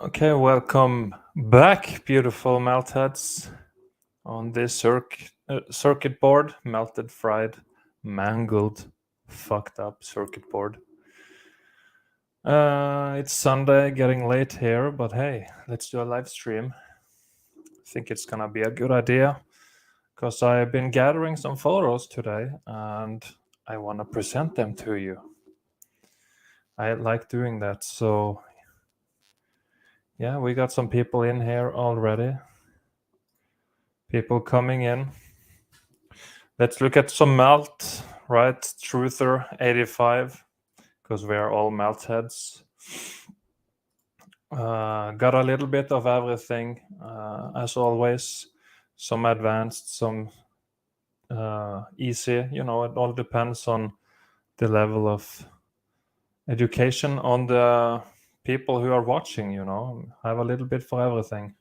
Okay, welcome back, beautiful meltheads, on this circuit board. Melted, fried, mangled, fucked up circuit board. It's Sunday, getting late here, but hey, let's do a live stream. I think it's gonna be a good idea because I've been gathering some photos today and I want to present them to you. I like doing that, so yeah, we got some people in here already. People coming in. Let's look at some melt, right? Truther 85, because we are all melt heads. Got a little bit of everything, as always. Some advanced, some easy. It all depends on the level of education on the people who are watching. I have a little bit for everything.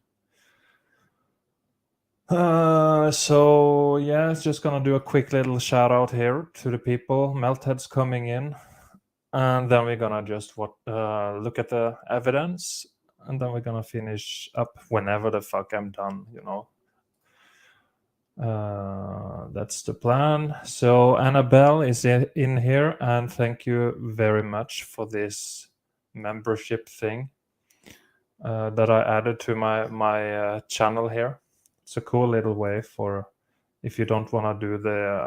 So yeah, it's just gonna do a quick little shout out here to the people, meltheads coming in, and then we're gonna just look at the evidence, and then we're gonna finish up whenever the fuck I'm done. That's the plan. So Annabelle is in here, and thank you very much for this membership thing that I added to my channel here. It's a cool little way for if you don't want to do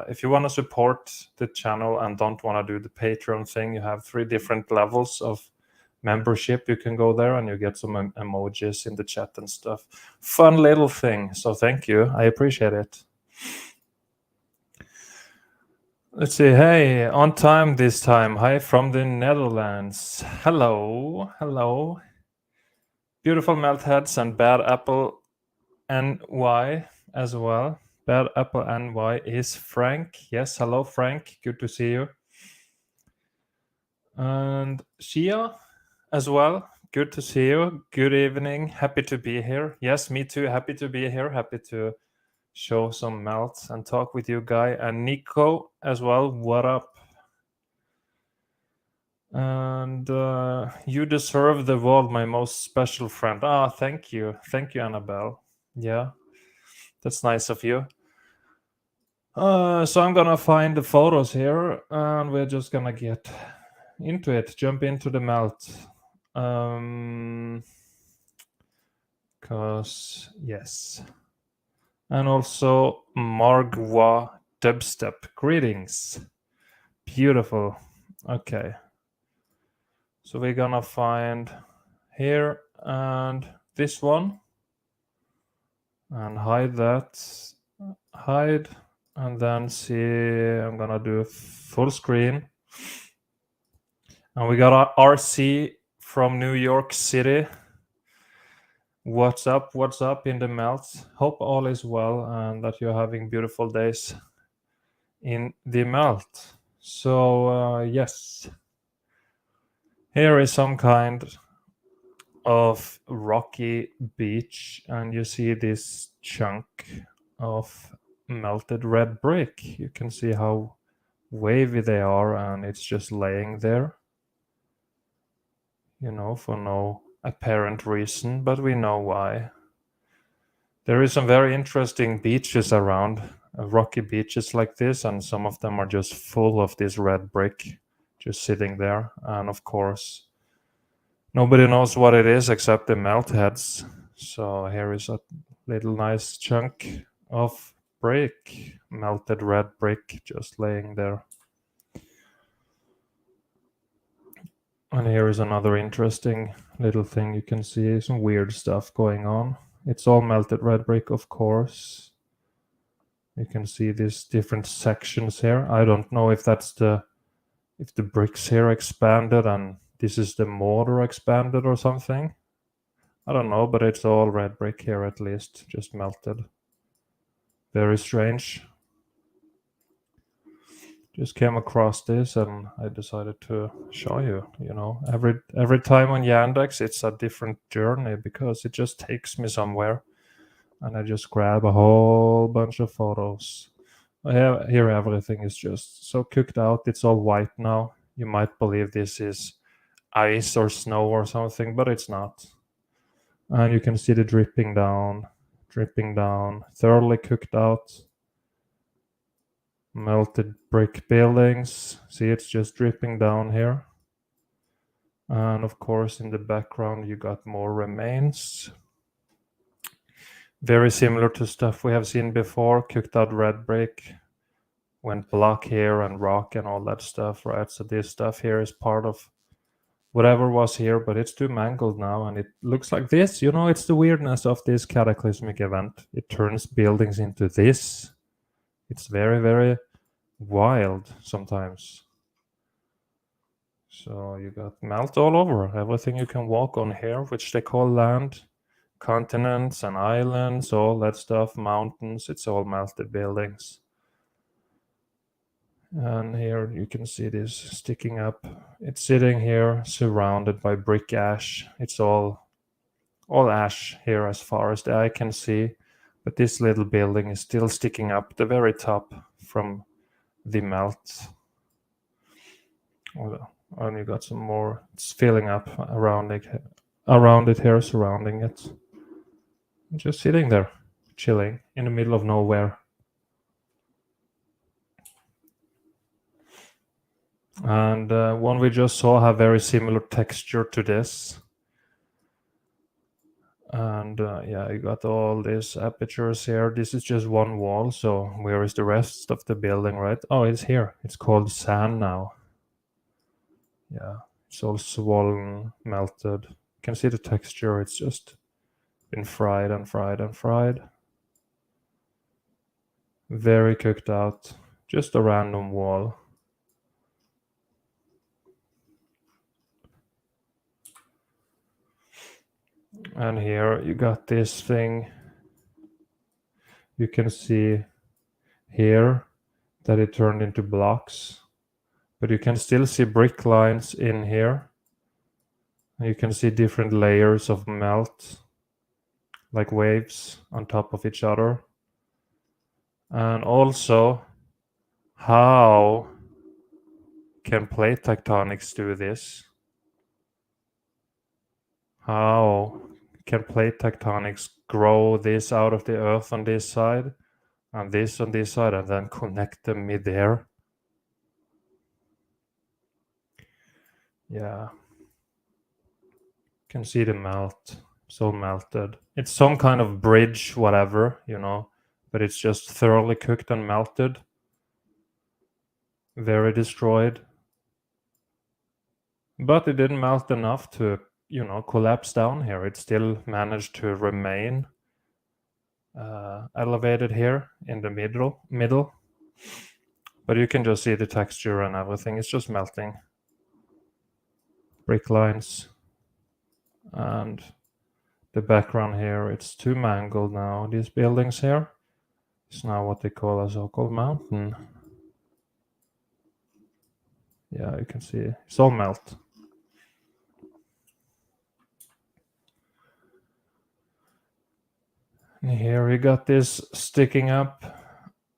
if you want to support the channel and don't want to do the Patreon thing. You have 3 different levels of membership. You can go there and you get some emojis in the chat and stuff. Fun little thing. So thank you. I appreciate it. Let's see. Hey, on time this time. Hi from the Netherlands. Hello. Beautiful meltheads and bad apple NY as well. Bad Apple NY is Frank. Yes, hello Frank. Good to see you. And Shia as well. Good to see you. Good evening. Happy to be here. Yes, me too. Happy to be here. Happy to show some melt and talk with you, Guy. And Nico as well. What up? And you deserve the world, my most special friend. Thank you. Thank you, Annabelle. Yeah, that's nice of you. So I'm gonna find the photos here, and we're just gonna get into it. Jump into the melt. Cause yes, and also Margwa dubstep. Greetings. Beautiful. Okay. So we're gonna find here and this one, and hide that. Hide. And then see, I'm gonna do full screen. And we got RC from New York City. What's up in the melt? Hope all is well and that you're having beautiful days in the melt. So yes, here is some kind of rocky beach, and you see this chunk of melted red brick. You can see how wavy they are, and it's just laying there, for no apparent reason, but we know why. There is some very interesting beaches around, rocky beaches like this, and some of them are just full of this red brick just sitting there. And of course, nobody knows what it is except the melt heads. So here is a little nice chunk of brick, melted red brick, just laying there. And here is another interesting little thing. You can see some weird stuff going on. It's all melted red brick, of course. You can see these different sections here. I don't know if that's if the bricks here expanded and this is the mortar expanded or something. I don't know, but it's all red brick here at least, just melted. Very strange. Just came across this and I decided to show you. Every time on Yandex it's a different journey because it just takes me somewhere, and I just grab a whole bunch of photos. Here everything is just so cooked out. It's all white now. You might believe this is ice or snow or something, but it's not. And you can see the dripping down, thoroughly cooked out. Melted brick buildings. See, it's just dripping down here. And of course, in the background, you got more remains. Very similar to stuff we have seen before. Cooked out red brick, went block here and rock and all that stuff, right? So this stuff here is part of whatever was here, but it's too mangled now, and it looks like this. You know, it's the weirdness of this cataclysmic event. It turns buildings into this. It's very, very wild sometimes. So you got melt all over. Everything you can walk on here, which they call land, continents and islands, all that stuff, mountains, it's all melted buildings. And here you can see this sticking up. It's sitting here surrounded by brick ash. It's all ash here as far as the eye can see. But this little building is still sticking up the very top from the melt. And you got some more. It's filling up around it here, surrounding it. Just sitting there, chilling in the middle of nowhere. And one we just saw have very similar texture to this. And yeah, you got all these apertures here. This is just one wall, so where is the rest of the building, right? Oh, it's here. It's called sand now. Yeah, it's all swollen, melted. You can see the texture. It's just been fried and fried and fried. Very cooked out. Just a random wall. And here you got this thing. You can see here that it turned into blocks, but you can still see brick lines in here. You can see different layers of melt, like waves on top of each other. And also, how can plate tectonics do this? How can plate tectonics grow this out of the earth on this side and this on this side and then connect them mid-air? Yeah. You can see the melt. So melted. It's some kind of bridge, whatever, you know, but it's just thoroughly cooked and melted. Very destroyed. But it didn't melt enough to, you know, collapse down here. It still managed to remain elevated here in the middle. But you can just see the texture and everything. It's just melting. Brick lines. And the background here, it's too mangled now. These buildings here, it's now what they call a so-called mountain. Yeah, you can see it's all melt. And here we got this sticking up.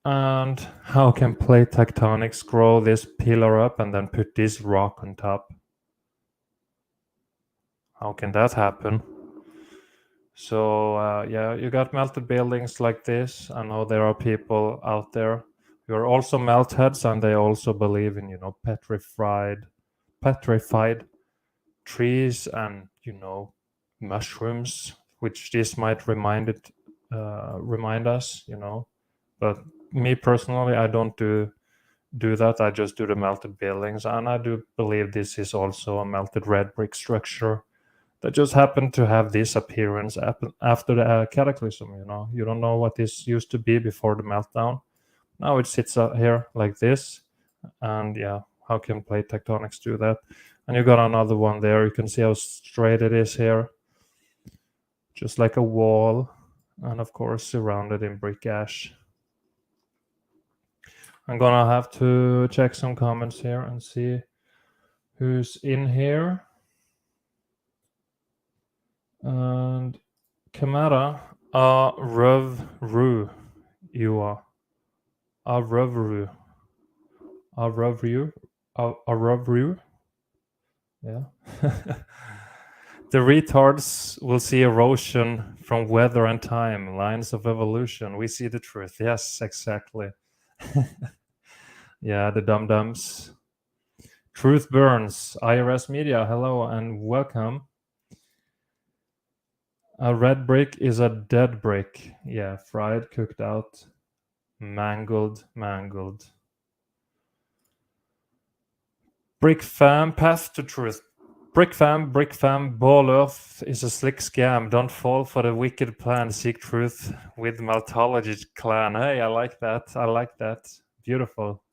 And how can plate tectonics grow this pillar up and then put this rock on top? How can that happen? So yeah, you got melted buildings like this. I know there are people out there who are also melt heads, and they also believe in, you know, petrified trees and, you know, mushrooms, which this might remind us, you know. But me personally, I don't do that. I just do the melted buildings, and I do believe this is also a melted red brick structure that just happened to have this appearance after the cataclysm. You know, you don't know what this used to be before the meltdown. Now it sits out here like this, and yeah, how can plate tectonics do that? And you got another one there. You can see how straight it is here, just like a wall, and of course surrounded in brick ash. I'm gonna have to check some comments here and see who's in here. And Kamara, Revru, you are. Revru. Revru. Revru. Yeah. The retards will see erosion from weather and time, lines of evolution. We see the truth. Yes, exactly. Yeah, the dum-dums. Truth burns. IRS Media, hello and welcome. A red brick is a dead brick. Yeah, fried, cooked out, mangled. Brick fam, path to truth. Brick fam, ball earth is a slick scam. Don't fall for the wicked plan. Seek truth with Maltology clan. Hey, I like that. Beautiful.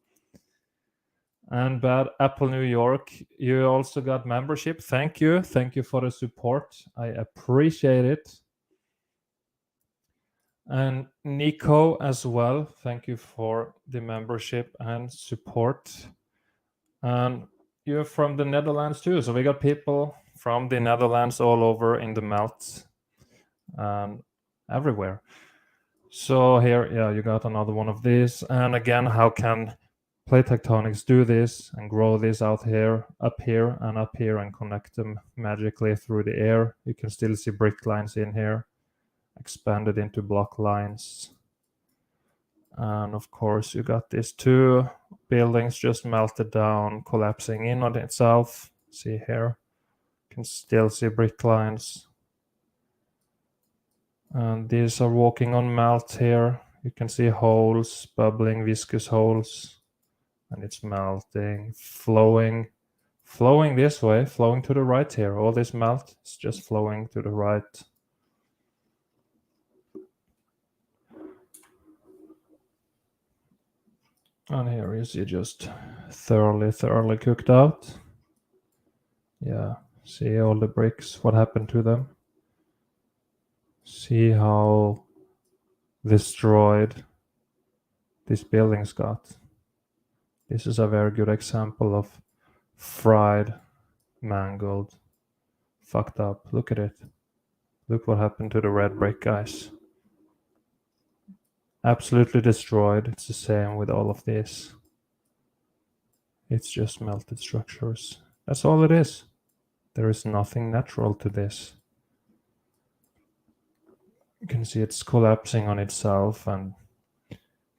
And Bad Apple New York, you also got membership. Thank you for the support. I appreciate it. And Nico as well, thank you for the membership and support. And you're from the Netherlands too, so we got people from the Netherlands all over in the melt and everywhere. So here, yeah, you got another one of these. And again, how can plate tectonics do this and grow this out here, up here, and connect them magically through the air? You can still see brick lines in here, expanded into block lines. And of course, you got these two buildings just melted down, collapsing in on itself. See here, you can still see brick lines. And these are walking on melt here. You can see holes, bubbling, viscous holes. And it's melting, flowing this way, flowing to the right here. All this melt is just flowing to the right. And here you see just thoroughly cooked out. Yeah, see all the bricks, what happened to them. See how destroyed these buildings got. This is a very good example of fried, mangled, fucked up. Look at it. Look what happened to the red brick, guys. Absolutely destroyed. It's the same with all of this. It's just melted structures. That's all it is. There is nothing natural to this. You can see it's collapsing on itself, and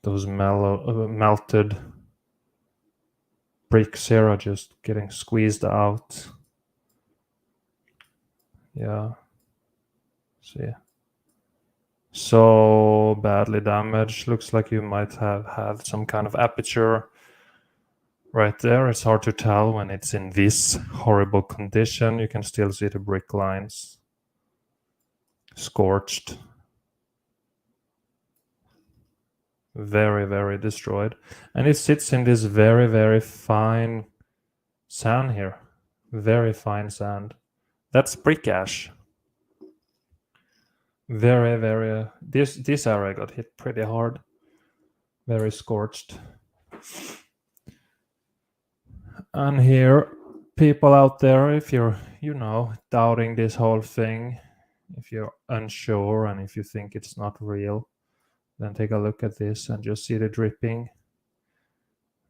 those melted bricks here are just getting squeezed out. Yeah. See. So badly damaged. Looks like you might have had some kind of aperture right there. It's hard to tell when it's in this horrible condition. You can still see the brick lines. Scorched. Very destroyed. And it sits in this very fine sand here. Very fine sand. That's brick ash. Very this area got hit pretty hard. Very scorched. And here, people out there, if you're, doubting this whole thing, if you're unsure and if you think it's not real, then take a look at this and just see the dripping,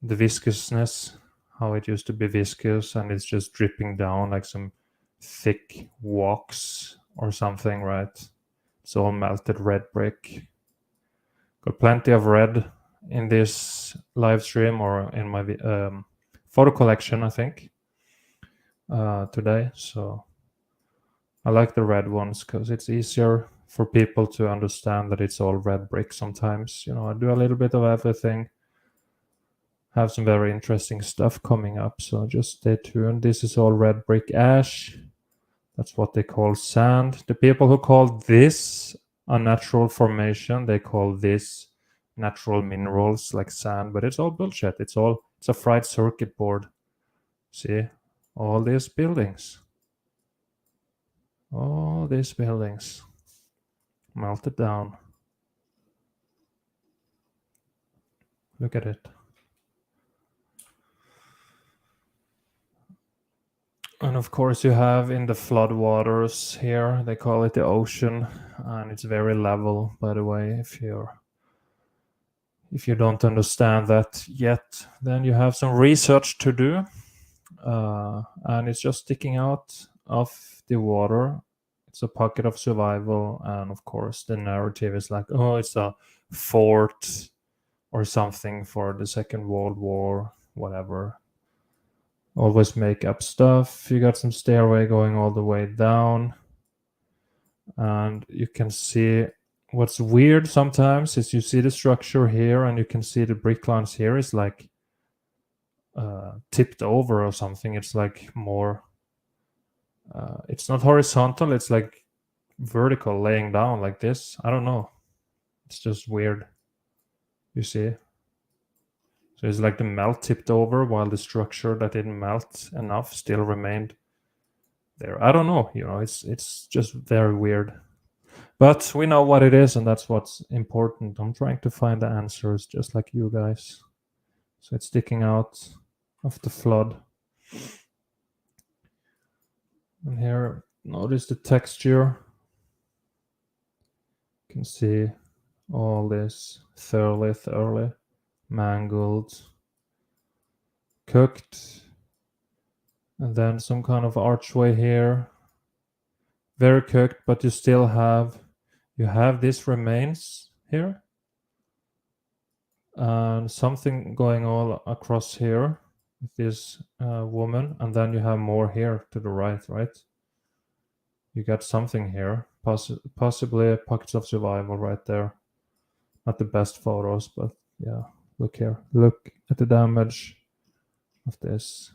the viscousness, how it used to be viscous and it's just dripping down like some thick wax or something, right? It's all melted red brick. Got plenty of red in this live stream or in my photo collection, I think, today. So I like the red ones because it's easier for people to understand that it's all red brick sometimes. I do a little bit of everything. Have some very interesting stuff coming up, so just stay tuned. This is all red brick ash. That's what they call sand. The people who call this a natural formation, they call this natural minerals like sand, but it's all bullshit. It's a fried circuit board. See, all these buildings melted down. Look at it. And of course you have in the flood waters here, they call it the ocean, and it's very level, by the way. If you don't understand that yet, then you have some research to do. And it's just sticking out of the water. It's a pocket of survival, and of course the narrative is like, oh, it's a fort or something for the Second World War, whatever. Always make up stuff. You got some stairway going all the way down, and you can see what's weird sometimes is you see the structure here, and you can see the brick lines here is like tipped over or something. It's like more. It's not horizontal. It's like vertical, laying down like this. I don't know. It's just weird. You see? So it's like the melt tipped over while the structure that didn't melt enough still remained there. I don't know. It's just very weird. But we know what it is, and that's what's important. I'm trying to find the answers just like you guys. So it's sticking out of the flood. And here, notice the texture. You can see all this thoroughly mangled, cooked, and then some kind of archway here. Very cooked, but you still have this remains here, and something going all across here with this woman, and then you have more here to the right. You got something here, possibly pockets of survival right there. Not the best photos, but yeah, look here. Look at the damage of this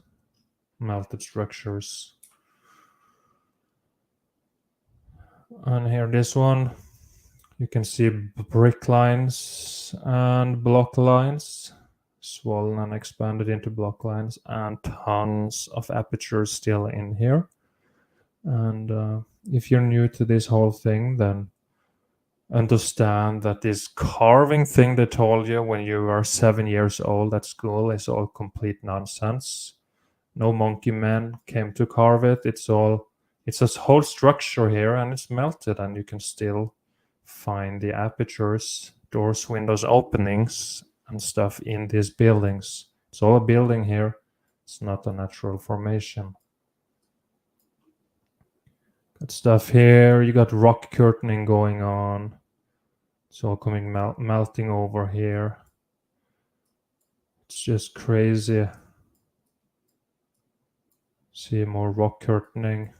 melted structures. And here, this one, you can see brick lines and block lines swollen and expanded into block lines, and tons of apertures still in here. And if you're new to this whole thing, then understand that this carving thing they told you when you were 7 years old at school is all complete nonsense. No monkey man came to carve it. It's a whole structure here, and it's melted, and you can still find the apertures, doors, windows, openings, and stuff in these buildings. It's all a building here. It's not a natural formation. Got stuff here. You got rock curtaining going on. It's all coming melting over here. It's just crazy. See more rock curtaining,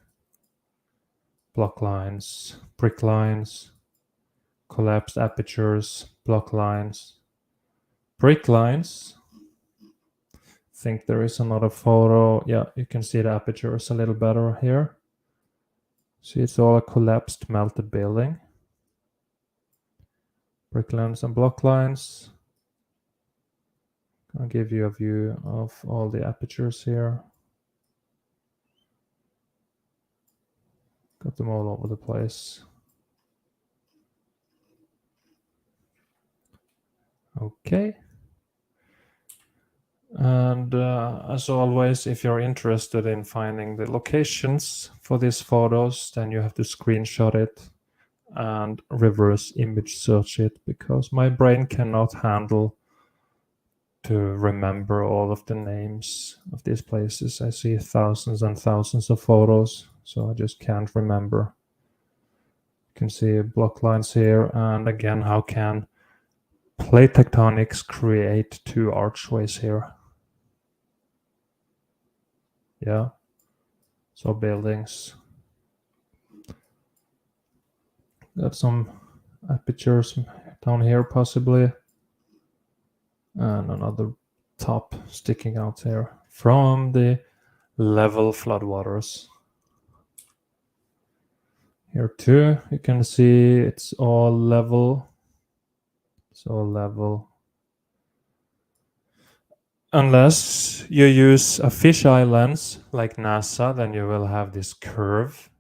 block lines, brick lines, collapsed apertures, block lines, brick lines. Think there is another photo. Yeah, you can see the apertures a little better here. See, it's all a collapsed melted building. Brick lines and block lines. I'll give you a view of all the apertures here. Got them all over the place. Okay. And as always, if you're interested in finding the locations for these photos, then you have to screenshot it and reverse image search it, because my brain cannot handle to remember all of the names of these places. I see thousands and thousands of photos, so I just can't remember. You can see block lines here, and again, how can plate tectonics create two archways here? Yeah, so buildings. Got some apertures down here possibly, and another top sticking out here from the level floodwaters. Here too, you can see it's all level. It's all level. Unless you use a fisheye lens like NASA, then you will have this curve.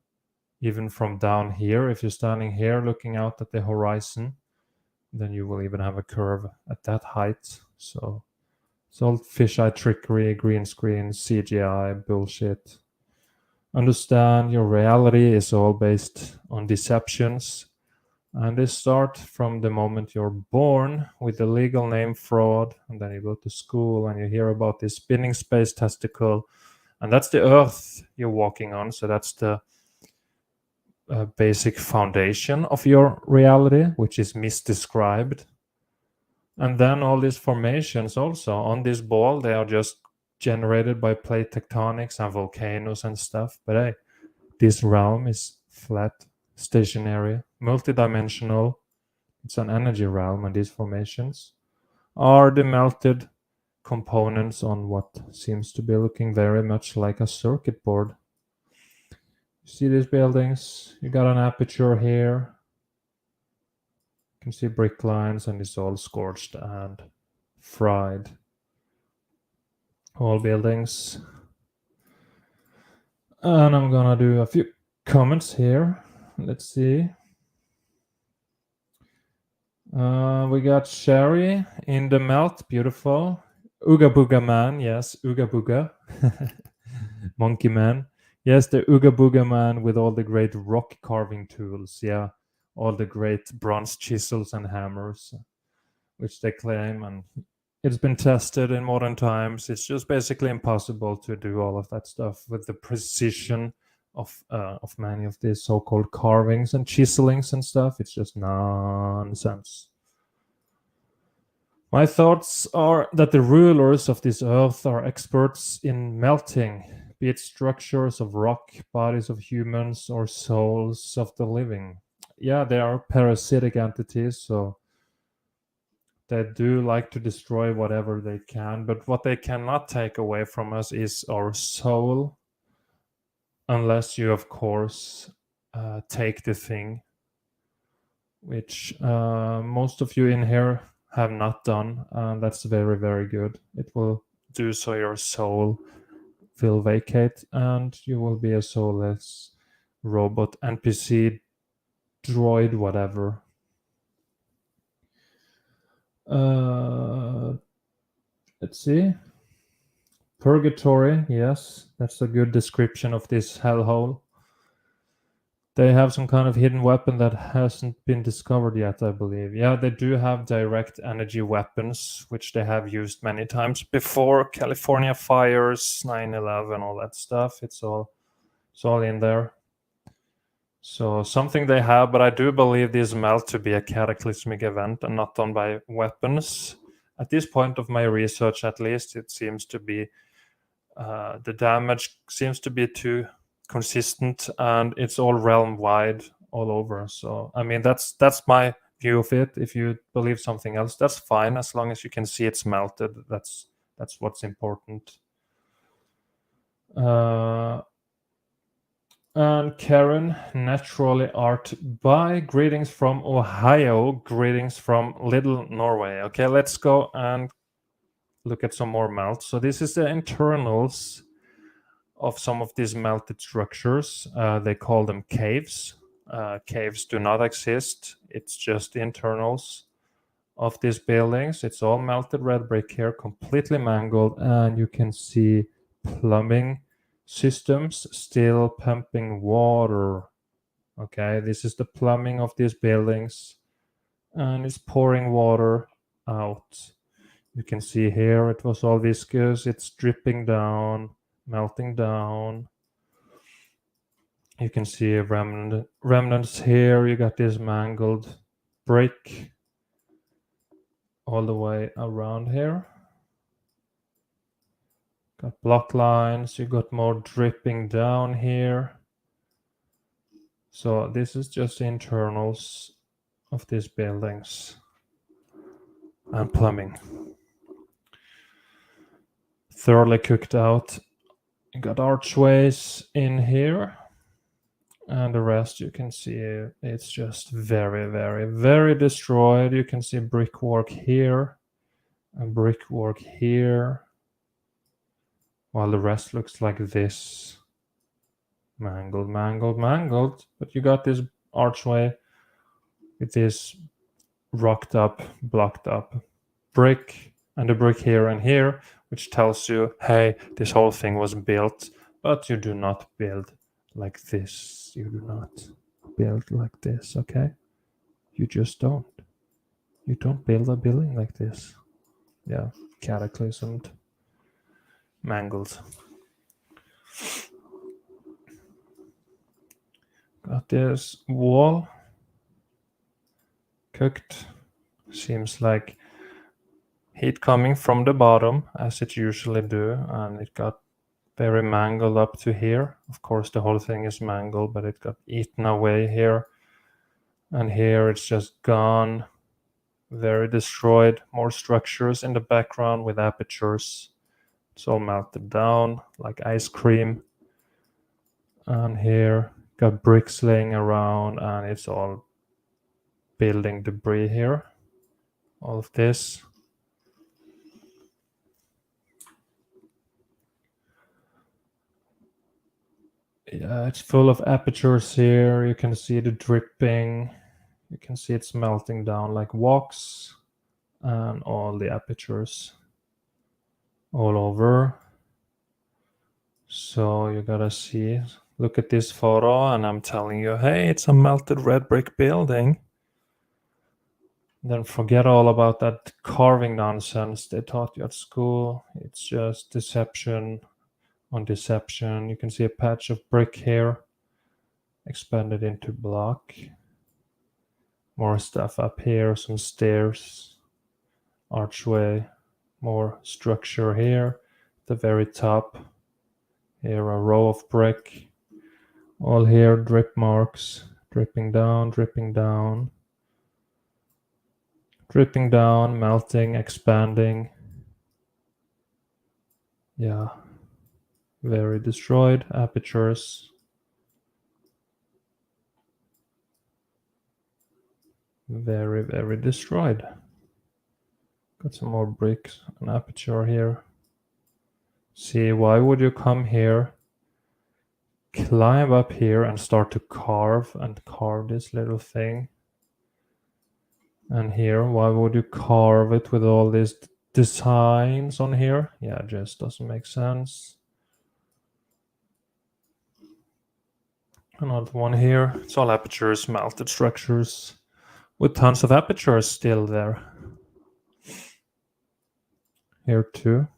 Even from down here, if you're standing here looking out at the horizon, then you will even have a curve at that height. So it's all fisheye trickery, green screen, CGI, bullshit. Understand your reality is all based on deceptions, and they start from the moment you're born with the legal name fraud, and then you go to school and you hear about this spinning space testicle, And that's the earth you're walking on. So that's the basic foundation of your reality, which is misdescribed. And then all these formations also on this ball, they are just generated by plate tectonics and volcanoes and stuff. But hey, this realm is flat, stationary, multidimensional. It's an energy realm, and these formations are the melted components on what seems to be looking very much like a circuit board. You see these buildings? You got an aperture here. You can see brick lines, and it's all scorched and fried. All buildings. And I'm gonna do a few comments here. Let's see. We got Sherry in the melt, beautiful. Ooga Booga Man, yes, Ooga Booga. Monkey Man. Yes, the Ooga Booga Man with all the great rock carving tools, yeah. All the great bronze chisels and hammers, which they claim, and it's been tested in modern times. It's just basically impossible to do all of that stuff with the precision of many of these so-called carvings and chiselings and stuff. It's just nonsense. My thoughts are that the rulers of this earth are experts in melting, be it structures of rock, bodies of humans, or souls of the living. Yeah, they are parasitic entities, so they do like to destroy whatever they can, but what they cannot take away from us is our soul, unless you, of course, take the thing, which most of you in here have not done, and that's very, very good. It will do so your soul will vacate, and you will be a soulless robot, NPC, droid, whatever. Let's see. Purgatory, yes, that's a good description of this hellhole. They have some kind of hidden weapon that hasn't been discovered yet, I believe. Yeah, they do have direct energy weapons, which they have used many times before. California fires, 9/11, all that stuff. It's all in there. So something they have, but I do believe this melt to be a cataclysmic event and not done by weapons. At this point of my research, at least, it seems to be the damage seems to be too consistent, and it's all realm wide all over. So I mean, that's my view of it. If you believe something else, that's fine, as long as you can see it's melted. That's what's important. And Karen, naturally art by, greetings from Ohio, greetings from Little Norway. Okay, let's go and look at some more melts. So this is the internals of some of these melted structures. They call them caves. Caves do not exist. It's just the internals of these buildings. It's all melted red brick here, completely mangled, and you can see plumbing systems still pumping water. Okay, this is the plumbing of these buildings, and it's pouring water out. You can see here it was all viscous, it's dripping down, melting down. You can see remnants here. You got this mangled brick all the way around here. Got block lines. You got more dripping down here. So this is just the internals of these buildings and plumbing. Thoroughly cooked out. You got archways in here. And the rest you can see it's just very, very, very destroyed. You can see brickwork here and brickwork here, while the rest looks like this. Mangled, mangled, mangled. But you got this archway with this rocked up, blocked up brick, and a brick here and here, which tells you, hey, this whole thing was built, but you do not build like this. You do not build like this, okay? You just don't. You don't build a building like this. Yeah, cataclysmed, mangled. Got this wall cooked. Seems like heat coming from the bottom, as it usually do, and it got very mangled up to here. Of course, the whole thing is mangled, but it got eaten away here. And here it's just gone, very destroyed. More structures in the background with apertures. It's all melted down like ice cream. And here got bricks laying around, and it's all building debris here. All of this. Yeah, it's full of apertures here. You can see the dripping. You can see it's melting down like wax, and all the apertures all over. So you gotta see, look at this photo, and I'm telling you, hey, it's a melted red brick building. Then forget all about that carving nonsense they taught you at school. It's just deception on deception. You can see a patch of brick here expanded into block. More stuff up here, some stairs, archway, more structure here. The very top, here a row of brick. All here drip marks, dripping down, dripping down. Dripping down, melting, expanding. Yeah, very destroyed. Apertures. Very, very destroyed. Got some more bricks, an aperture here. See, why would you come here, climb up here and start to carve this little thing? And here, why would you carve it with all these designs on here? Yeah, it just doesn't make sense. Another one here. It's all apertures, melted structures with tons of apertures still there. Here too.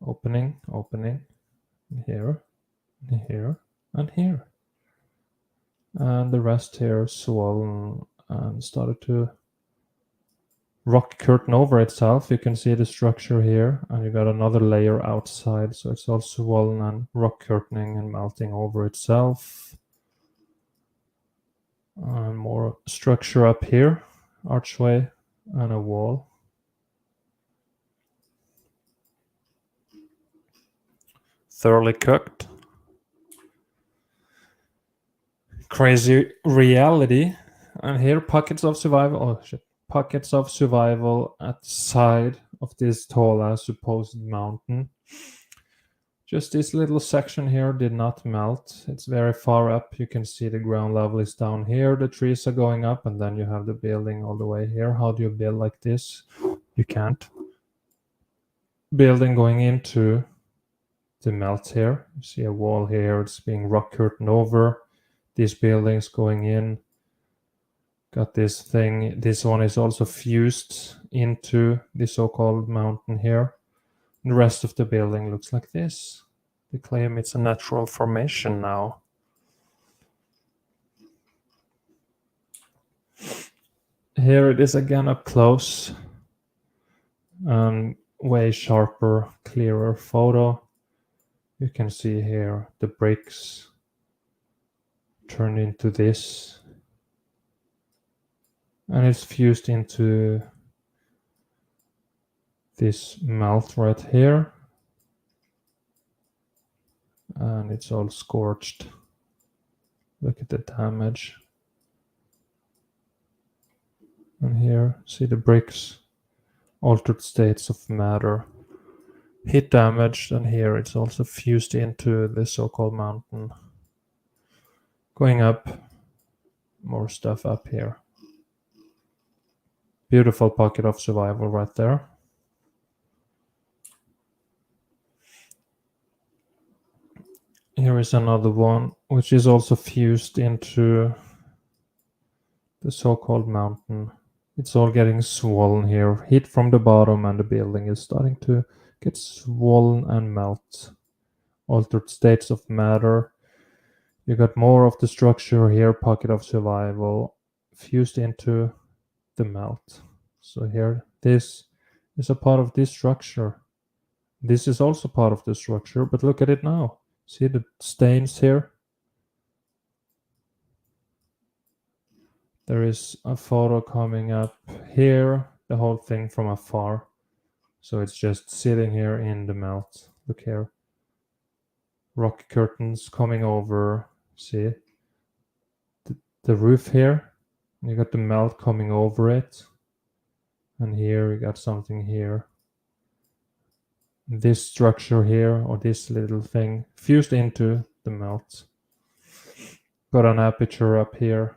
Opening, here, here, and here. And the rest here swollen and started to rock curtain over itself. You can see the structure here, and you got another layer outside, so it's all swollen and rock curtaining and melting over itself. And more structure up here, archway and a wall. Thoroughly cooked. Crazy reality. And here pockets of survival. Oh shit. Pockets of survival at the side of this tall supposed mountain. Just this little section here did not melt. It's very far up. You can see the ground level is down here. The trees are going up, and then you have the building all the way here. How do you build like this? You can't. Building going into the melt here. You see a wall here. It's being rock curtained over. These buildings going in. Got this thing. This one is also fused into the so-called mountain here. The rest of the building looks like this. They claim it's a natural formation now. Here it is again up close. Way sharper, clearer photo. You can see here the bricks turn into this. And it's fused into this melt right here. And it's all scorched. Look at the damage. And here, see the bricks, altered states of matter, heat damaged, and here it's also fused into the so-called mountain. Going up, more stuff up here. Beautiful pocket of survival right there. Here is another one, which is also fused into the so-called mountain. It's all getting swollen here. Heat from the bottom, and the building is starting to get swollen and melt. altered states of matter. You got more of the structure here, pocket of survival, fused into the melt. So here, this is a part of this structure. This is also part of the structure, but look at it now. See the stains here? There is a photo coming up here, the whole thing from afar. So it's just sitting here in the melt. Look here. Rock curtains coming over. See? The roof here. You got the melt coming over it. And here you got something here. This structure here, or this little thing, fused into the melt. Got an aperture up here.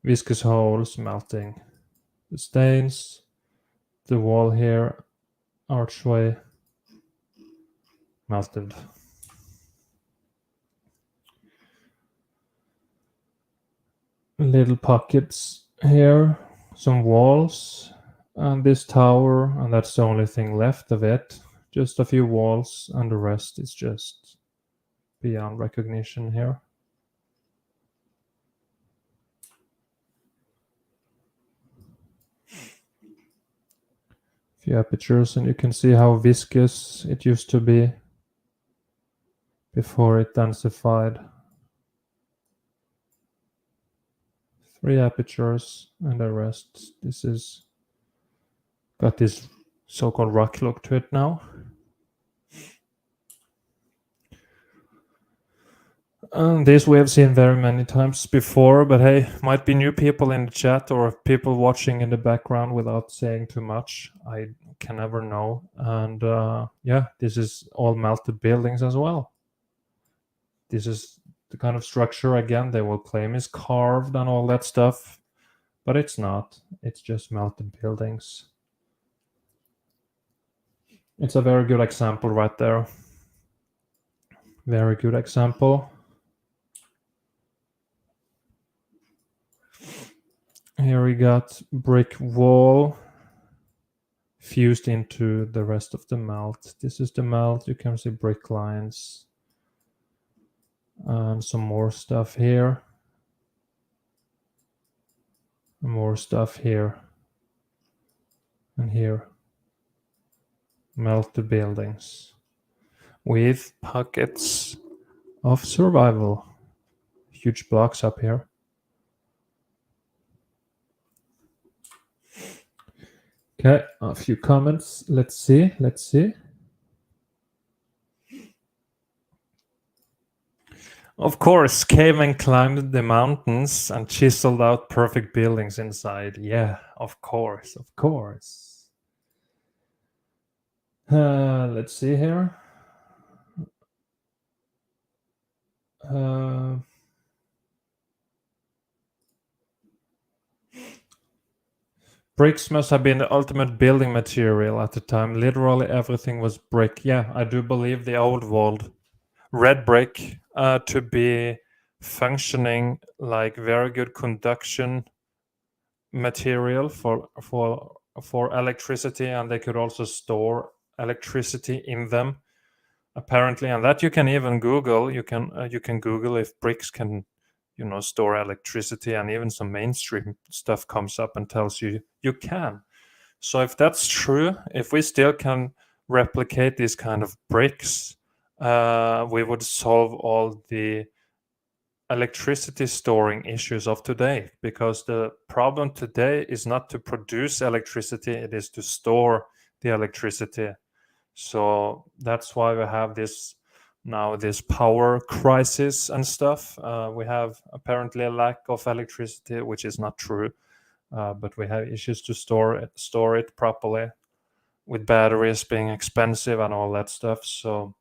Viscous holes melting. The stains. The wall here. Archway. Melted. Little pockets here. Some walls. And this tower, and that's the only thing left of it. Just a few walls, and the rest is just beyond recognition here. Few apertures, and you can see how viscous it used to be before it densified. 3 apertures, and the rest. This is got this so-called rock look to it now. And this we have seen very many times before, but hey, might be new people in the chat or people watching in the background without saying too much. I can never know. And yeah, this is all melted buildings as well. This is the kind of structure, again, they will claim is carved and all that stuff, but it's not. It's just melted buildings. It's a very good example right there. Very good example. Here we got brick wall fused into the rest of the melt. This is the melt. You can see brick lines and some more stuff here. More stuff here and here. Melt the buildings with pockets of survival. Huge blocks up here. Okay, a few comments. Let's see. Of course, cavemen climbed the mountains and chiseled out perfect buildings inside. Yeah, of course. Let's see here. Bricks must have been the ultimate building material at the time. Literally everything was brick. Yeah, I do believe the old world red brick to be functioning like very good conduction material for electricity, and they could also store electricity in them apparently. And that you can even Google. You can Google if bricks can store electricity, and even some mainstream stuff comes up and tells you you can. So if that's true, if we still can replicate these kind of bricks, we would solve all the electricity storing issues of today, because the problem today is not to produce electricity, it is to store the electricity. So that's why we have this power crisis and stuff. We have apparently a lack of electricity, which is not true, but we have issues to store it properly, with batteries being expensive and all that stuff. So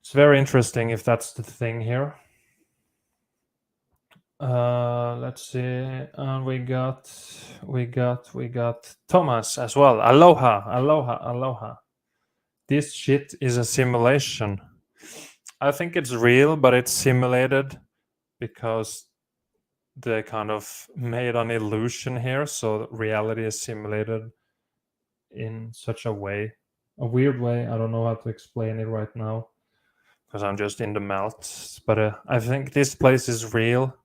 it's very interesting if that's the thing here. Let's see. And we got Thomas as well. Aloha. This shit is a simulation. I think it's real, but it's simulated because they kind of made an illusion here. So reality is simulated in such a way a weird way. I don't know how to explain it right now because I'm just in the melt. But I think this place is real,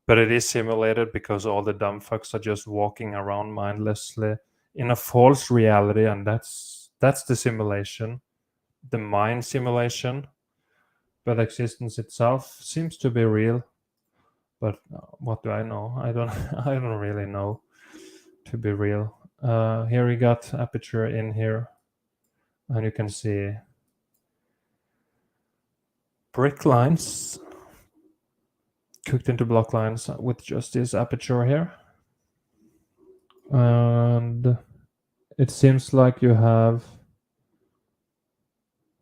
but it is simulated because all the dumb fucks are just walking around mindlessly in a false reality, and that's the simulation, the mind simulation. But existence itself seems to be real. But what do I know? I don't. I don't really know. To be real, here we got aperture in here, and you can see brick lines cooked into block lines with just this aperture here, and it seems like you have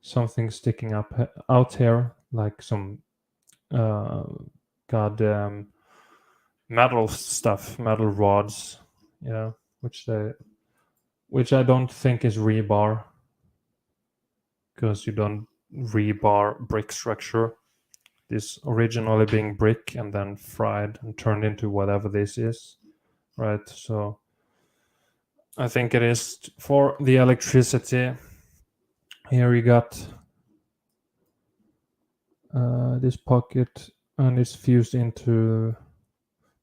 something sticking up out here, like some goddamn metal stuff, metal rods, yeah, which I don't think is rebar, because you don't rebar brick structure. This originally being brick and then fried and turned into whatever this is, right? So I think it is for the electricity. Here you got this pocket, and it's fused into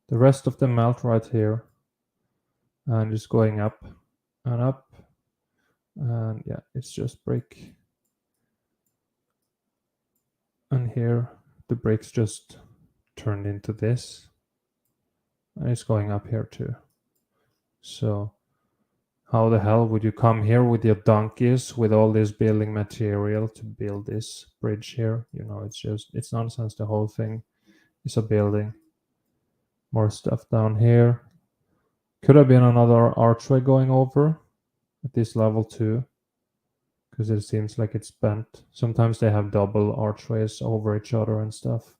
the rest of the melt right here, and it's going up and up, and yeah, it's just brick. And here the bricks just turned into this, and it's going up here too. So how the hell would you come here with your donkeys with all this building material to build this bridge here? You know, it's nonsense. The whole thing is a building. More stuff down here. Could have been another archway going over at this level too, because it seems like it's bent. Sometimes they have double archways over each other and stuff,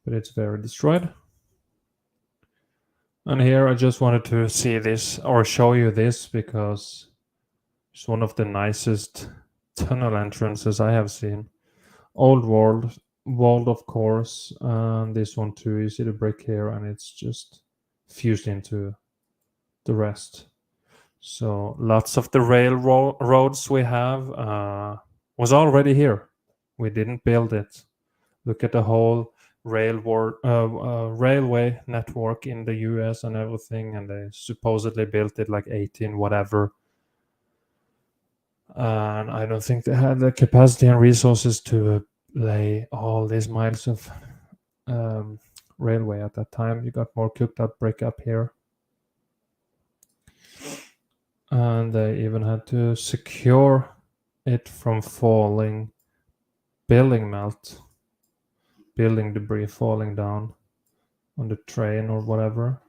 but it's very destroyed. And here I just wanted to see this or show you this because it's one of the nicest tunnel entrances I have seen. Old world, walled of course, and this one too. You see the brick here, and it's just fused into the rest. So lots of the railroads we have was already here. We didn't build it. Look at the whole railway network in the US and everything, and they supposedly built it like 18 whatever. And I don't think they had the capacity and resources to lay all these miles of railway at that time. You got more cooked out brick up here. And they even had to secure it from falling building debris falling down on the train or whatever.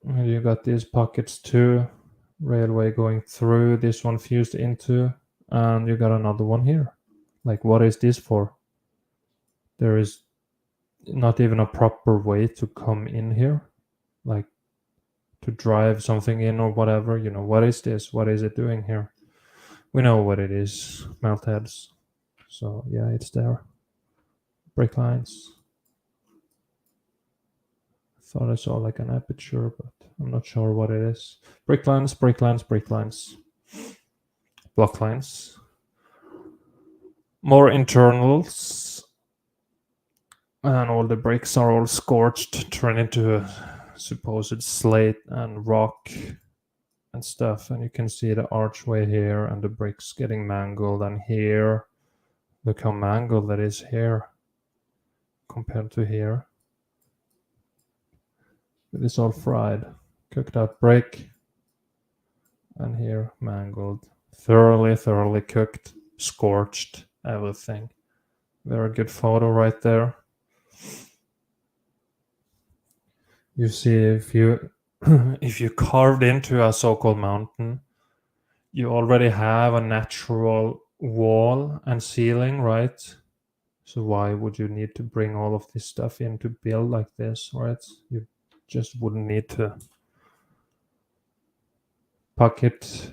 And you got these pockets too, railway going through, this one fused into, and you got another one here. Like, what is this for? There is not even a proper way to come in here, like to drive something in or whatever. You know, what is this? What is it doing here? We know what it is, melt heads. So yeah, it's there. Brick lines. I thought I saw like an aperture, but I'm not sure what it is. Brick lines, brick lines, brick lines. Block lines. More internals. And all the bricks are all scorched, turned into a supposed slate and rock and stuff. And you can see the archway here and the bricks getting mangled. And here, look how mangled that is here compared to here. It is all fried, cooked out brick. And here, mangled, thoroughly cooked, scorched, everything. Very good photo right there. You see, if you if you carved into a so-called mountain, you already have a natural wall and ceiling, right? So why would you need to bring all of this stuff in to build like this, right? You just wouldn't need to pocket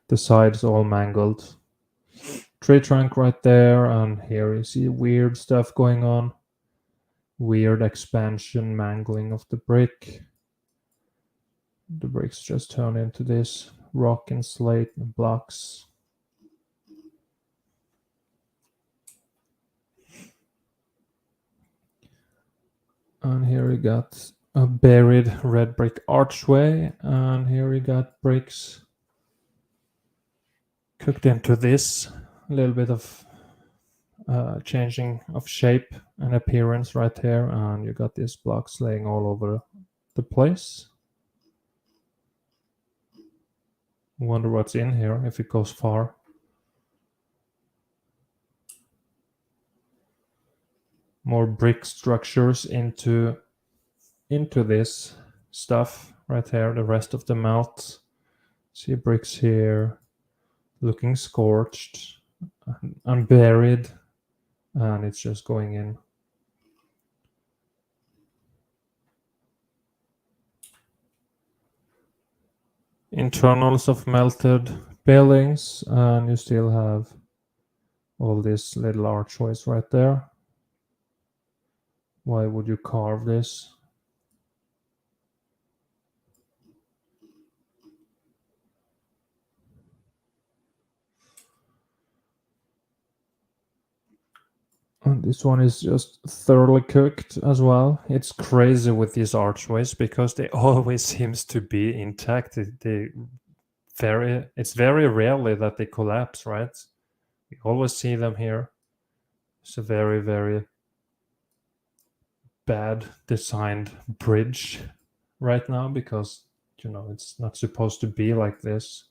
the sides all mangled. Tree trunk right there, and here you see weird stuff going on. Weird expansion, mangling of the brick. the bricks just turn into this rock and slate blocks. And here we got a buried red brick archway, and here we got bricks cooked into this. A little bit of changing of shape and appearance right here, and you got these blocks laying all over the place. Wonder what's in here if it goes far. More brick structures into this stuff right here. The rest of the melt. See bricks here, looking scorched and buried, and it's just going in. Internals of melted buildings, and you still have all these little archways right there. Why would you carve this? And this one is just thoroughly cooked as well. It's crazy with these archways because they always seems to be intact. It's very rarely that they collapse, right? We always see them here. It's a very, very bad designed bridge right now because, it's not supposed to be like this.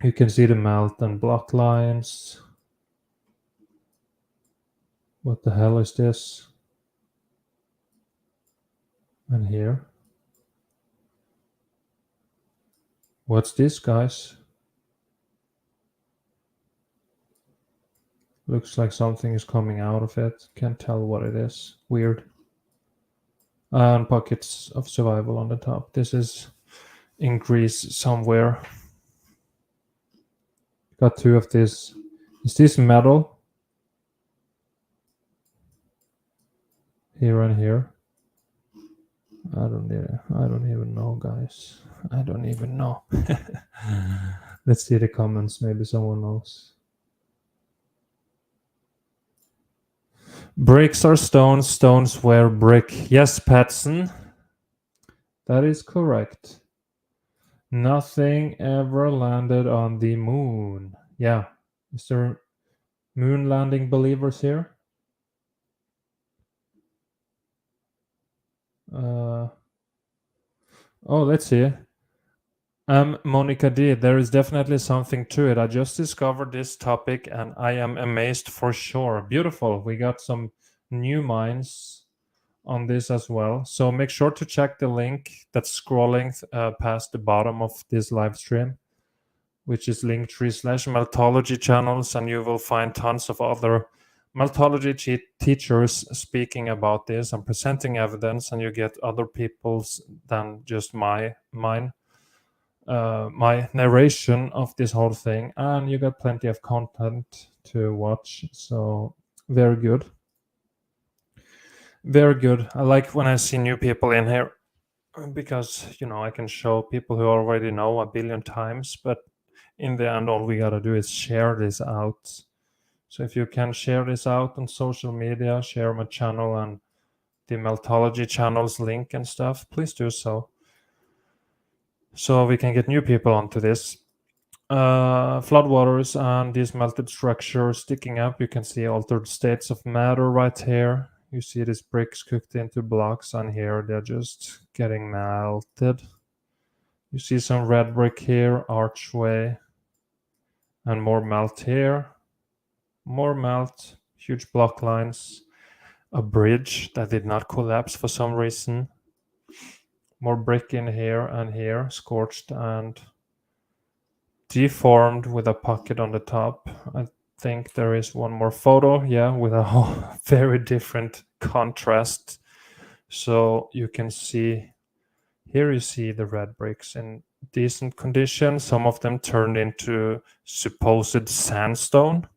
You can see the melt and block lines. What the hell is this? And here. What's this, guys? Looks like something is coming out of it. Can't tell what it is. Weird. And pockets of survival on the top. This is in Greece somewhere. Got two of this. Is this metal? Here and here. I don't even know, guys. I don't even know. Let's see the comments. Maybe someone knows. Bricks are stones, stones were brick. Yes, Patson. That is correct. Nothing ever landed on the moon. Yeah. Is there moon landing believers here? Let's see. Monica D, there is definitely something to it. I just discovered this topic and I am amazed for sure. Beautiful. We got some new minds on this as well. So make sure to check the link that's scrolling past the bottom of this live stream, which is linktree/meltology channels, and you will find tons of other meltology teachers speaking about this and presenting evidence, and you get other people's than just my narration of this whole thing, and you got plenty of content to watch. So very good. Very good. I like when I see new people in here because I can show people who already know a billion times, but in the end all we gotta do is share this out. So if you can share this out on social media, share my channel and the Meltology channel's link and stuff, please do so we can get new people onto this. Floodwaters and these melted structures sticking up. You can see altered states of matter right here. You see these bricks cooked into blocks, and here they're just getting melted. You see some red brick here, archway, and more melt here. More melt, huge block lines, a bridge that did not collapse for some reason. More brick in here and here, scorched and deformed with a pocket on the top. I think there is one more photo, yeah, with a whole very different contrast. So you can see here, you see the red bricks in decent condition. Some of them turned into supposed sandstone,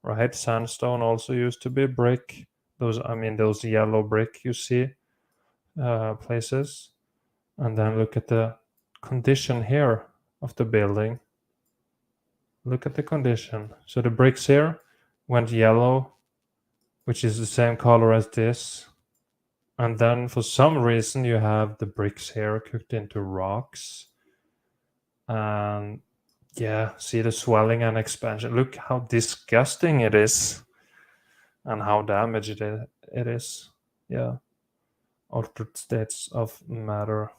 right? Sandstone also used to be brick. Those yellow brick you see places. And then look at the condition here of the building. Look at the condition. So the bricks here went yellow, which is the same color as this. And then for some reason you have the bricks here cooked into rocks. And yeah, see the swelling and expansion. Look how disgusting it is and how damaged it is. Yeah. Altered states of matter.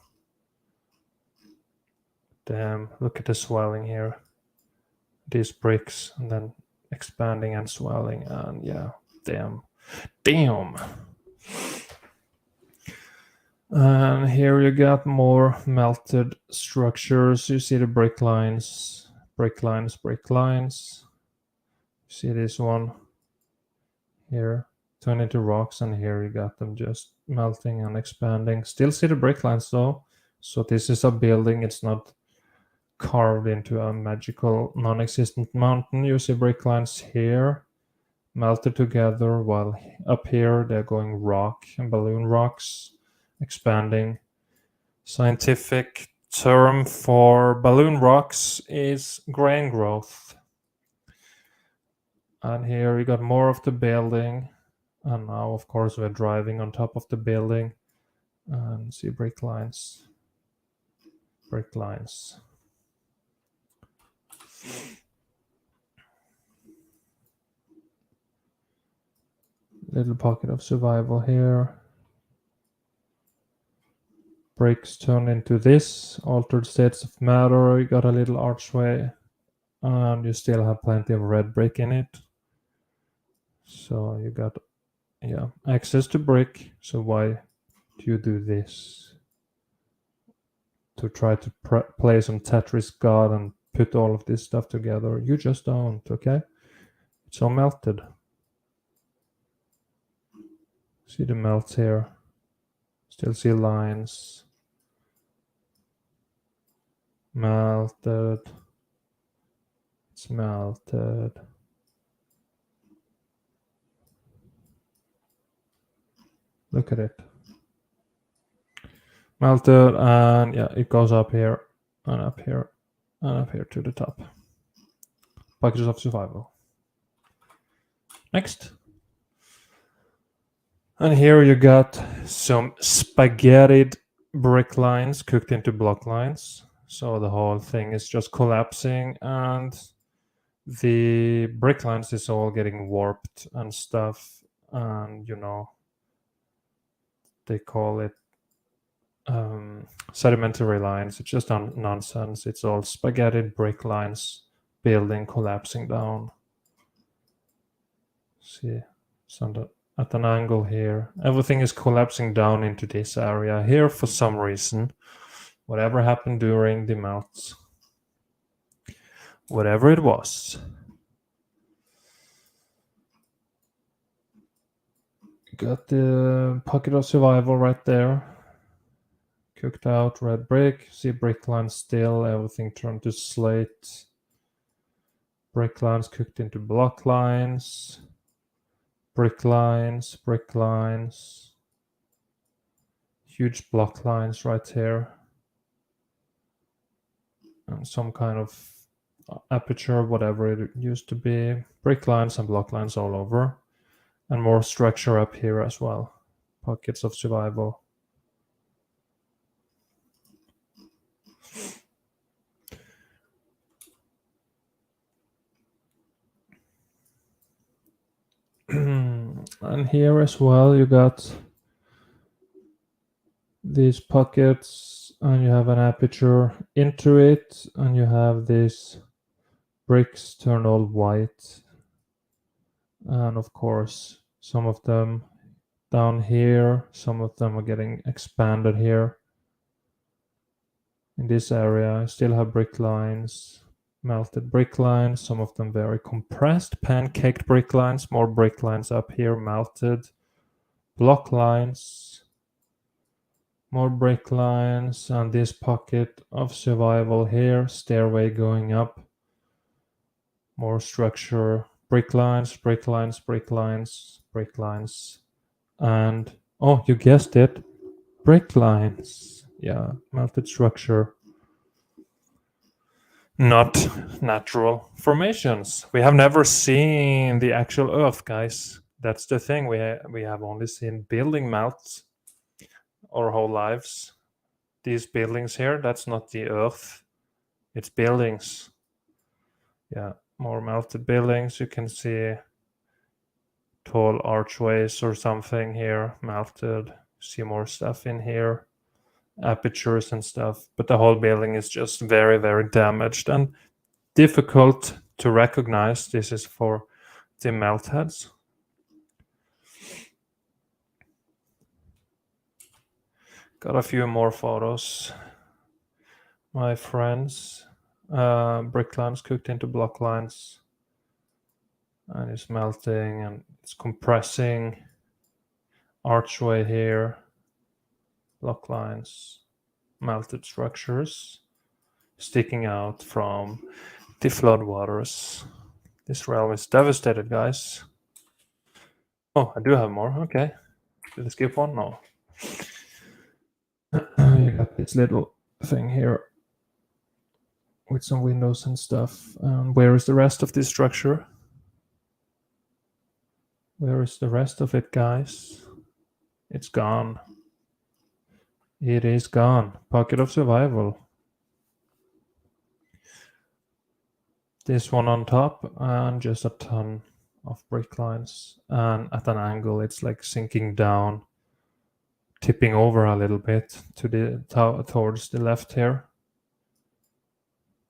Damn, look at the swelling here. These bricks and then expanding and swelling, and yeah, damn. And here you got more melted structures. You see the brick lines. See this one here turn into rocks, and here you got them just melting and expanding. Still see the brick lines though. So this is a building, it's not carved into a magical non-existent mountain. You see brick lines here melted together, while up here they're going rock and balloon rocks expanding. Scientific term for balloon rocks is grain growth. And here we got more of the building, and now of course we're driving on top of the building and see brick lines. Little pocket of survival here. Bricks turn into this, altered states of matter. You got a little archway, and you still have plenty of red brick in it. So you got, yeah, access to brick. So why do you do this? To try to play some Tetris God and put all of this stuff together. You just don't, okay? It's all melted. See the melts here. Still see lines. Melted. It's melted. Look at it. Melted, and yeah, it goes up here and up here and up here to the top. Packages of survival. Next. And here you got some spaghettied brick lines cooked into block lines. So the whole thing is just collapsing, and the brick lines is all getting warped and stuff. And you know, they call it sedimentary lines. It's just nonsense. It's all spaghettied brick lines, building collapsing down. See, it's at an angle here. Everything is collapsing down into this area here for some reason. Whatever happened during the melts. Whatever it was. Got the pocket of survival right there. Cooked out red brick. See brick lines still. Everything turned to slate. Brick lines cooked into block lines. Brick lines. Huge block lines right here. And some kind of aperture, whatever it used to be. Brick lines and block lines all over. And more structure up here as well. Pockets of survival. And here as well you got these pockets, and you have an aperture into it, and you have these bricks turned all white, and of course some of them down here, some of them are getting expanded here. In this area I still have brick lines, melted brick lines, some of them very compressed, pancaked brick lines, more brick lines up here, melted block lines, more brick lines, and this pocket of survival here, stairway going up, more structure, brick lines, and oh, you guessed it, brick lines. yeah, melted structure. Not natural formations. We have never seen the actual Earth, guys. That's the thing. We have only seen building melt our whole lives. These buildings here, that's not the Earth. It's buildings. Yeah, more melted buildings. You can see tall archways or something here, melted. See more stuff in here, apertures and stuff. But the whole building is just very, very damaged and difficult to recognize. This is for the melt heads. Got a few more photos. My friends, brick lines cooked into block lines, and it's melting and it's compressing. Archway here, block lines, melted structures sticking out from the floodwaters. This realm is devastated, guys. Oh, I do have more. Okay. Did I skip one? No. You got this little thing here with some windows and stuff. Where is the rest of this structure? Where is the rest of it, guys? It's gone. It is gone. Pocket of survival. This one on top and just a ton of brick lines. And at an angle, it's like sinking down, tipping over a little bit to the towards the left here.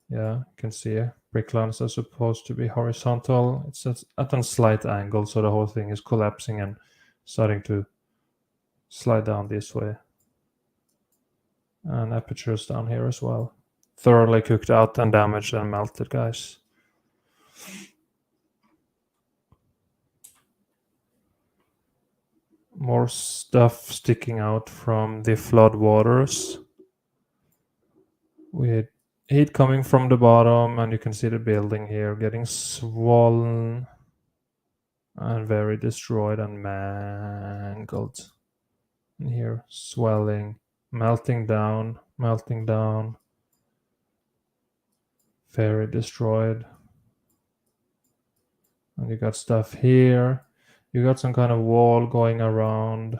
Yeah, you can see brick lines are supposed to be horizontal. It's at a slight angle, so the whole thing is collapsing and starting to slide down this way. And apertures down here as well. Thoroughly cooked out and damaged and melted, guys. More stuff sticking out from the flood waters. With heat coming from the bottom, and you can see the building here getting swollen and very destroyed and mangled. And here, swelling, melting down, very destroyed. And you got stuff here. You got some kind of wall going around.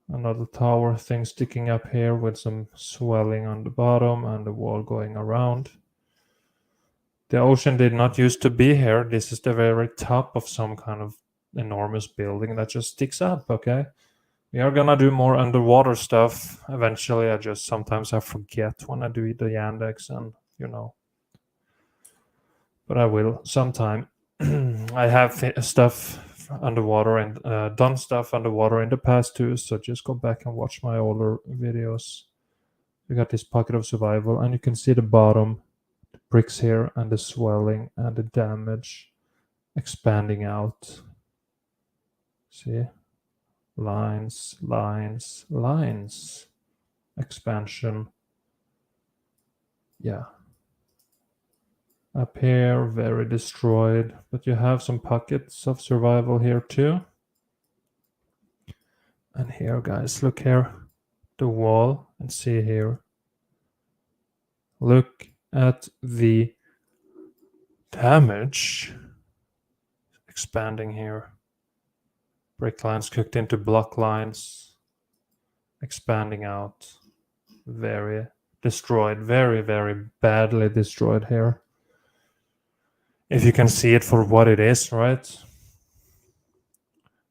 Another tower thing sticking up here with some swelling on the bottom and the wall going around. The ocean did not used to be here. This is the very top of some kind of enormous building that just sticks up, okay? We are gonna do more underwater stuff eventually. I just sometimes I forget when I do the Yandex and, but I will sometime. I have stuff underwater and done stuff underwater in the past too, so just go back and watch my older videos. We got this pocket of survival, and you can see the bottom, the bricks here, and the swelling and the damage expanding out. See? Lines, expansion. Yeah. Up here, very destroyed, but you have some pockets of survival here too. And here, guys, look here, the wall, and see here. Look at the damage expanding here. Brick lines cooked into block lines, expanding out. Very destroyed, very, very badly destroyed here. If you can see it for what it is, right?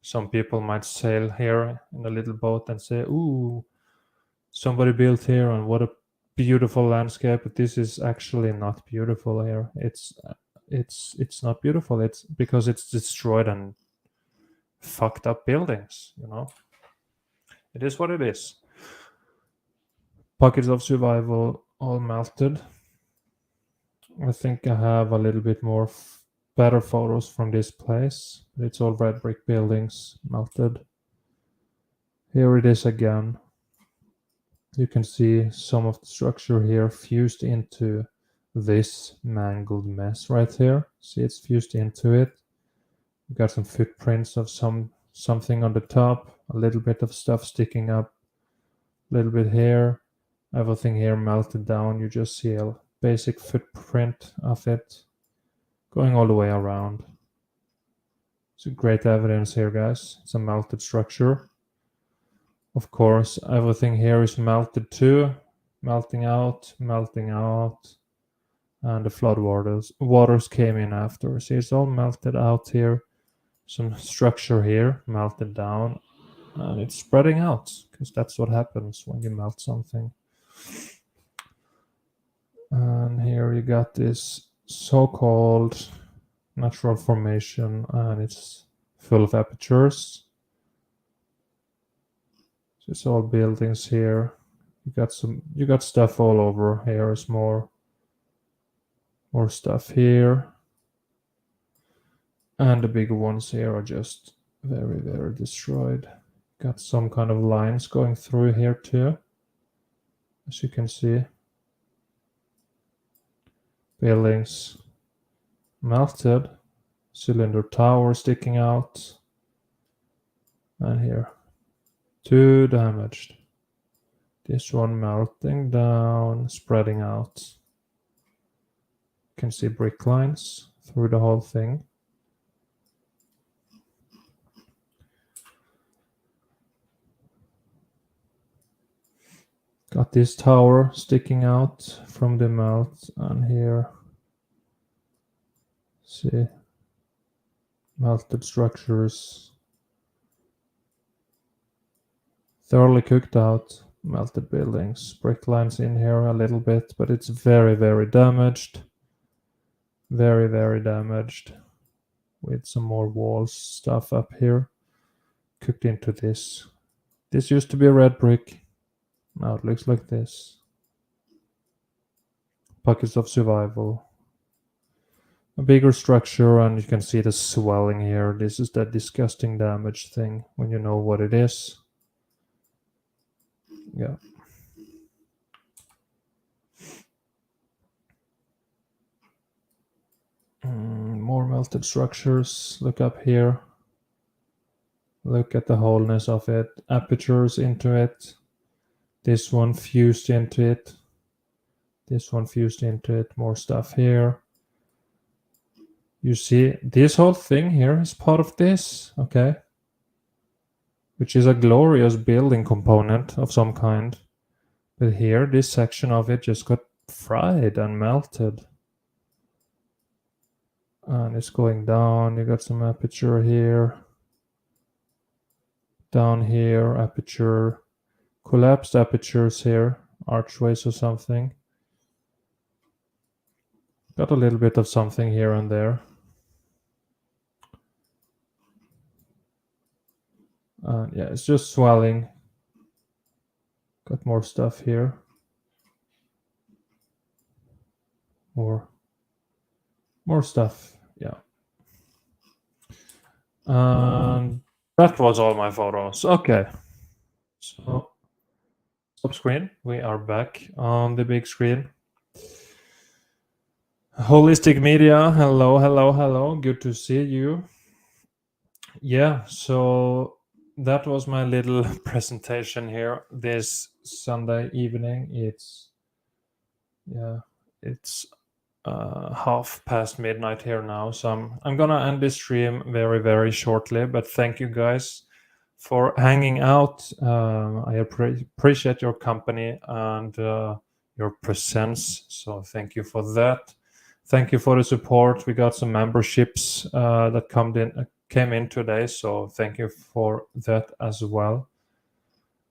Some people might sail here in a little boat and say, ooh, somebody built here and what a beautiful landscape. But this is actually not beautiful here. It's not beautiful. It's because it's destroyed and fucked up buildings, It is what it is. Pockets of survival all melted. I think I have a little bit more better photos from this place. It's all red brick buildings melted. Here it is again. You can see some of the structure here fused into this mangled mess right here. See, it's fused into it. You got some footprints of something on the top, a little bit of stuff sticking up. A little bit here. Everything here melted down. You just see a basic footprint of it going all the way around. It's great evidence here, guys. It's a melted structure. Of course, everything here is melted too. Melting out. And the flood waters came in after. See, it's all melted out here. Some structure here melted down. And it's spreading out, because that's what happens when you melt something. And here you got this so-called natural formation, and it's full of apertures. So it's all buildings here. You got stuff all over. Here is more stuff here. And the bigger ones here are just very, very destroyed. Got some kind of lines going through here too, as you can see. Buildings melted, cylinder tower sticking out, and here, too damaged. This one melting down, spreading out. You can see brick lines through the whole thing. Got this tower sticking out from the melt, and here, see, melted structures, thoroughly cooked out, melted buildings, brick lines in here a little bit, but it's very, very damaged. Very, very damaged, with some more walls stuff up here, cooked into this. This used to be a red brick. Now it looks like this. Pockets of survival. A bigger structure, and you can see the swelling here. This is that disgusting damage thing, when you know what it is. Yeah. More melted structures. Look up here. Look at the wholeness of it. Apertures into it. This one fused into it. This one fused into it. More stuff here. You see, this whole thing here is part of this, okay? Which is a glorious building component of some kind. But here, this section of it just got fried and melted. And it's going down. You got some aperture here. Down here, aperture. Collapsed apertures here, archways or something. Got a little bit of something here and there. Yeah, it's just swelling. Got more stuff here. More stuff, yeah. And that was all my photos. Okay. So, stop screen. We are back on the big screen. Holistic Media, hello. Good to see you. Yeah, so that was my little presentation here this Sunday evening. It's midnight here now, so I'm gonna end this stream very, very shortly. But thank you guys for hanging out. I appreciate your company and your presence, so thank you for that. Thank you for the support. We got some memberships that came in today, so thank you for that as well.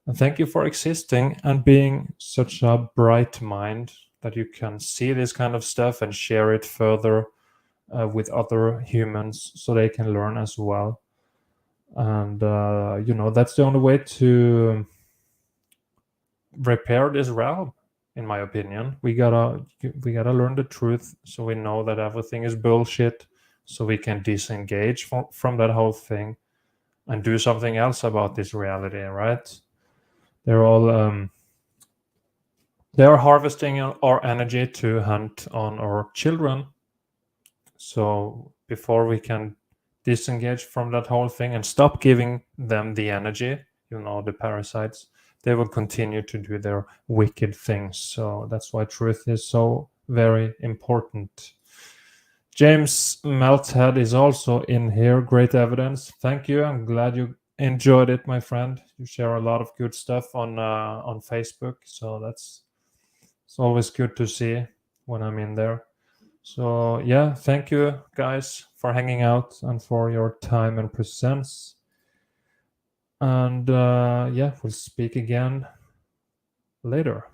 And thank you for existing and being such a bright mind that you can see this kind of stuff and share it further with other humans so they can learn as well. And that's the only way to repair this realm, in my opinion. We gotta learn the truth, so we know that everything is bullshit, so we can disengage from that whole thing and do something else about this reality, right? They're all they are harvesting our energy to hunt on our children. So before we can disengage from that whole thing and stop giving them the energy, the parasites, they will continue to do their wicked things. So that's why truth is so very important. James Melthead is also in here. Great evidence. Thank you. I'm glad you enjoyed it, my friend. You share a lot of good stuff on Facebook, so it's always good to see when I'm in there. So yeah, thank you guys for hanging out and for your time and presence. And yeah, we'll speak again later.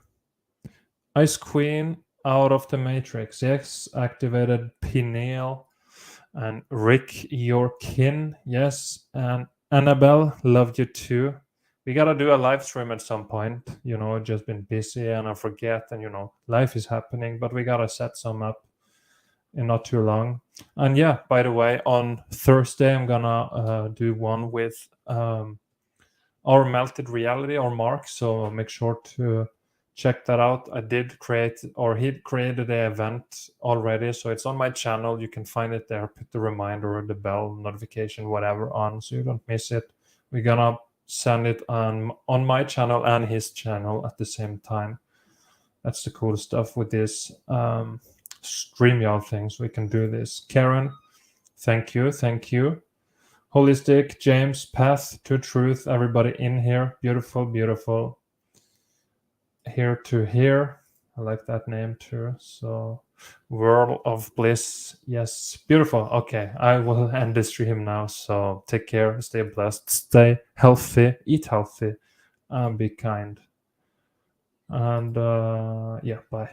Ice Queen out of the Matrix. Yes, activated pineal. And Rick, your kin. Yes. And Annabelle, loved you too. We gotta do a live stream at some point. Just been busy and I forget, and life is happening, but we gotta set some up in not too long. And yeah, by the way, on Thursday I'm gonna do one with our melted reality or Mark. So make sure to check that out. I did create, or he created the event already, so it's on my channel. You can find it there. Put the reminder or the bell notification, whatever, on so you don't miss it. We're gonna send it on my channel and his channel at the same time. That's the cool stuff with this StreamYard things. We can do this. Karen, thank you. Holistic, James, Path to Truth, everybody in here. Beautiful, beautiful. Here to here. I like that name too. So, World of Bliss. Yes, beautiful. Okay, I will end the stream now. So, take care, stay blessed, stay healthy, eat healthy, be kind. And yeah, bye.